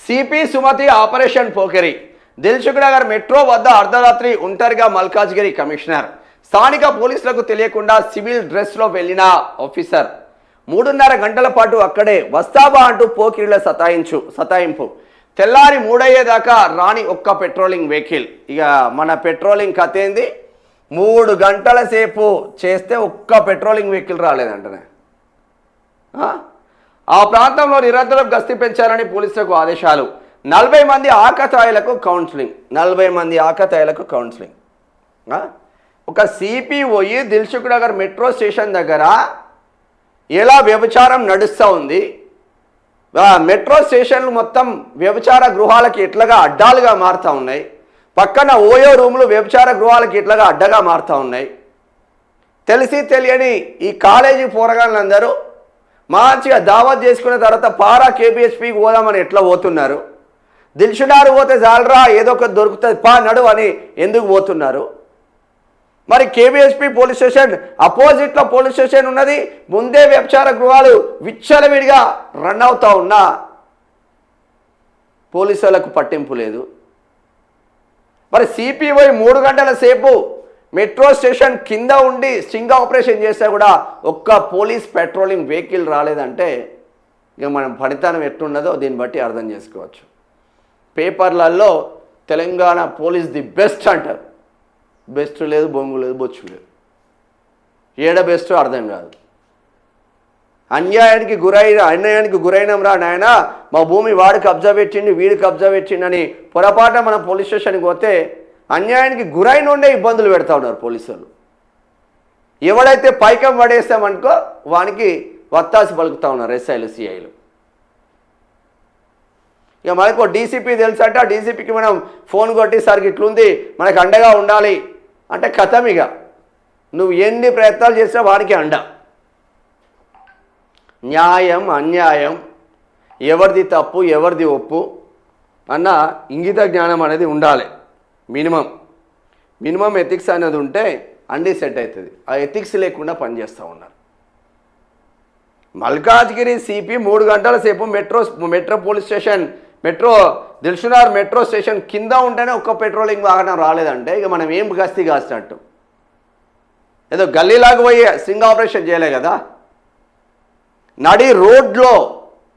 CP Sumathi operation Pokiri. Dilsukhnagar metro వద్ద అర్ధరాత్రి ఒంటరిగా మల్కాజ్గిరి కమిషనర్. స్థానిక పోలీసులకు తెలియకుండా సివిల్ డ్రెస్లో వెళ్లిన ఆఫీసర్ 3.5 గంటల పాటు అక్కడే వస్తాబా అంటూ పోకిరిల సతాయింపు. తెల్లారి 3 అయ్యేదాకా రాని ఒక్క పెట్రోలింగ్ వెహికల్. ఇక మన పెట్రోలింగ్ కథ ఏంది? 3 గంటల సేపు చేస్తే ఒక్క పెట్రోలింగ్ వెహికల్ రాలేదంటనే. ఆ ప్రాంతంలో నిరంతరం గస్తీ పెంచాలని పోలీసులకు ఆదేశాలు. 40 మంది ఆకతాయిలకు కౌన్సిలింగ్. 40 మంది ఆకతాయిలకు కౌన్సిలింగ్. ఒక సిపి పోయి దిల్సుఖ్ నగర్ మెట్రో స్టేషన్ దగ్గర ఎలా వ్యభిచారం నడుస్తూ ఉంది, మెట్రో స్టేషన్లు మొత్తం వ్యభిచార గృహాలకి ఎట్లాగా అడ్డాలుగా మారుతూ ఉన్నాయి, పక్కన ఓయో రూములు వ్యభిచార గృహాలకి ఎట్లాగా అడ్డగా మారుతూ ఉన్నాయి. తెలిసి తెలియని ఈ కాలేజీ పోరగాళ్ళందరూ మంచిగా దావత్ చేసుకున్న తర్వాత పారా కేబిహెచ్పికి పోదామని ఎట్లా పోతున్నారు? దిల్సుఖ్నగర్ పోతే చాలరా ఏదో ఒకటి దొరుకుతుంది పా నడు అని ఎందుకు పోతున్నారు? మరి కేబిహెచ్పి పోలీస్ స్టేషన్ అపోజిట్లో పోలీస్ స్టేషన్ ఉన్నది. ముందే వ్యభిచార గృహాలు విచ్చలవిడిగా రన్ అవుతూ ఉన్నా పోలీసులకు పట్టింపు లేదు. మరి సిపిఐ 3 గంటల సేపు మెట్రో స్టేషన్ కింద ఉండి స్టింగ్ ఆపరేషన్ చేస్తే కూడా ఒక్క పోలీస్ పెట్రోలింగ్ వెహికల్ రాలేదంటే ఇక మనం పనితనం ఎట్లున్నదో దీన్ని బట్టి అర్థం చేసుకోవచ్చు. పేపర్లలో తెలంగాణ పోలీస్ ది బెస్ట్ అంటారు. బెస్ట్ లేదు, బొంగు లేదు, బొచ్చు లేదు. ఏడ బెస్ట్ అర్థం కాదు. అన్యాయానికి గురైనం రా నాయన, మా భూమి వాడు కబ్జా పెట్టిండి వీడు కబ్జా పెట్టిండని పొరపాట మనం పోలీస్ స్టేషన్కి పోతే అన్యాయానికి గురైన ఉండే ఇబ్బందులు పెడతా ఉన్నారు పోలీసులు. ఎవడైతే పైకం పడేస్తామనుకో వానికి వత్తాసి పలుకుతూ ఉన్నారు ఎస్ఐలు సిఐలు. ఇక మనకు డీసీపీ తెలుసట, డీసీపీకి మనం ఫోన్ కొట్టేసరికి ఇట్లుంది మనకు అండగా ఉండాలి అంటే కథం. ఇక నువ్వు ఎన్ని ప్రయత్నాలు చేసినా వానికి అండ. న్యాయం అన్యాయం, ఎవరిది తప్పు ఎవరిది ఒప్పు అన్న ఇంగిత జ్ఞానం అనేది ఉండాలి. మినిమం ఎథిక్స్ అనేది ఉంటే అన్నీ సెట్ అవుతుంది. ఆ ఎథిక్స్ లేకుండా పనిచేస్తూ ఉన్నారు. మల్కాజ్గిరి సిపి 3 గంటల సేపు metro police station Dilsukh Nagar metro station కింద ఉంటేనే ఒక్క పెట్రోలింగ్ వాహనం రాలేదంటే ఇక మనం ఏం గస్తీ కాసినట్టు? ఏదో గల్లీలాగా పోయి స్టింగ్ ఆపరేషన్ చేయలే కదా. నడి రోడ్లో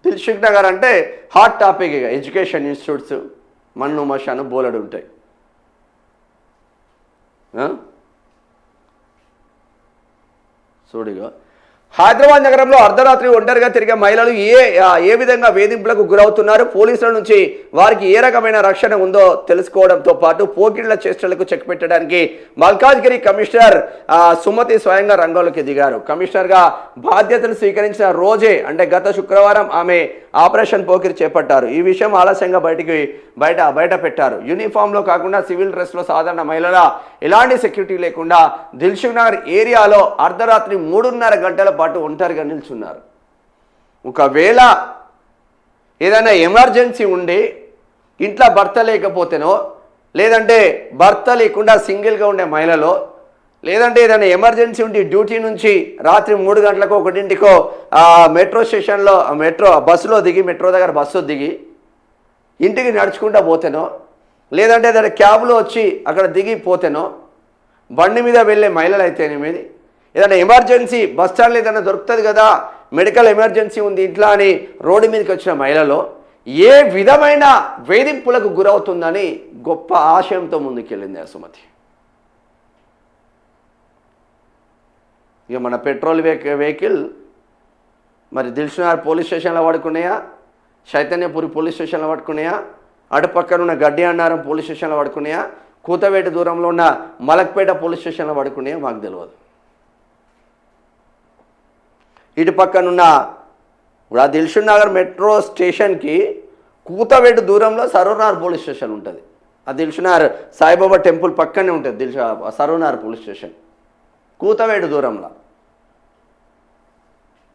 దిల్సుఖ్ నగర్ అంటే హాట్ టాపిక్. ఇక ఎడ్యుకేషన్ ఇన్స్టిట్యూట్స్ మన్ను మషాను బోలెడు ఉంటాయి. చూడిగా హైదరాబాద్ నగరంలో అర్ధరాత్రి ఒంటరిగా తిరిగే మహిళలు ఏ విధంగా వేధింపులకు గురవుతున్నారు, పోలీసుల నుంచి వారికి ఏ రకమైన రక్షణ ఉందో తెలుసుకోవడంతో పాటు పోకిళ్ల చేష్టలకు చెక్ పెట్టడానికి మల్కాజ్గిరి కమిషనర్ సుమతి స్వయంగా రంగంలోకి దిగారు. కమిషనర్గా బాధ్యతలు స్వీకరించిన రోజే అంటే గత శుక్రవారం ఆమె ఆపరేషన్ పోకిరి చేపట్టారు. ఈ విషయం ఆలస్యంగా బయట పెట్టారు. యూనిఫామ్లో కాకుండా సివిల్ డ్రెస్లో సాధారణ మహిళల ఎలాంటి సెక్యూరిటీ లేకుండా దిల్సుఖ్ నగర్ ఏరియాలో అర్ధరాత్రి 3.5 గంటల పాటు ఒంటరిగా నిల్చున్నారు. ఒకవేళ ఏదైనా ఎమర్జెన్సీ ఉండి ఇంట్లో భర్త లేకపోతేనో, లేదంటే భర్త లేకుండా సింగిల్గా ఉండే మహిళలో, లేదంటే ఏదైనా ఎమర్జెన్సీ ఉండి డ్యూటీ నుంచి రాత్రి 3 గంటలకు 1 మెట్రో స్టేషన్లో బస్సులో దిగి మెట్రో దగ్గర బస్సు దిగి ఇంటికి నడుచుకుంటూ పోతేనో, లేదంటే ఏదైనా క్యాబ్లో వచ్చి అక్కడ దిగిపోతేనో, బండి మీద వెళ్ళే మహిళలు అయితేనేది, ఏదైనా ఎమర్జెన్సీ బస్ స్టాండ్లో ఏదైనా దొరుకుతుంది కదా, మెడికల్ ఎమర్జెన్సీ ఉంది ఇంట్లో అని రోడ్డు మీదకి వచ్చిన మహిళలో ఏ విధమైన వేధింపులకు గురవుతుందని గొప్ప ఆశయంతో ముందుకెళ్ళింది సుమతి. ఇక మన పెట్రోల్ వెహికల్ మరి దిల్సుఖ్ నగర్ పోలీస్ స్టేషన్లో పడుకున్నాయా, చైతన్యపురి పోలీస్ స్టేషన్లో పడుకున్నాయా, అటుపక్కన ఉన్న గడ్డి అన్నారం పోలీస్ స్టేషన్లో పడుకున్నాయా, కూతవేట దూరంలో ఉన్న మలక్పేట పోలీస్ స్టేషన్లో పడుకున్నాయా మాకు తెలియదు. ఇటు పక్కనున్న ఇప్పుడు దిల్సుఖ్ నగర్ మెట్రో స్టేషన్కి కూతవేటు దూరంలో సరూర్నగర్ పోలీస్ స్టేషన్ ఉంటుంది. ఆ దిల్సుఖ్ నగర్ సాయిబాబా టెంపుల్ పక్కనే ఉంటుంది సరూర్నగర్ పోలీస్ స్టేషన్ కూతవేటు దూరంలో.